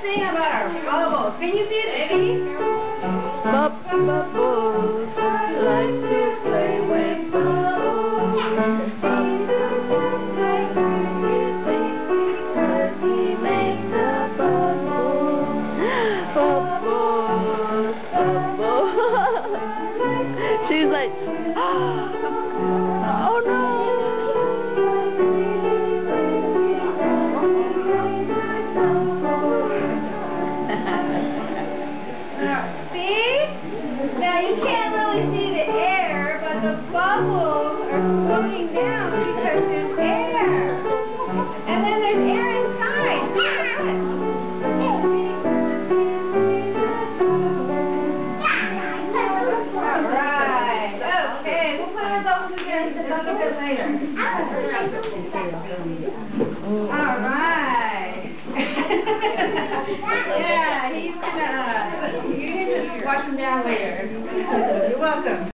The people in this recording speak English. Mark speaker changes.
Speaker 1: sing about our bubbles. Can you see it, Eddie?
Speaker 2: Bubbles like to play with bubbles. Cause he makes a bubble. Bubbles, bubbles. She's like, oh no.
Speaker 1: See? Now you can't really see the air, but the bubbles are floating down because there's air. And then there's air inside. Alright. Okay, we'll put our bubbles again a little bit later. Alright. Yeah, he's gonna, you need to wash him down later. You're welcome.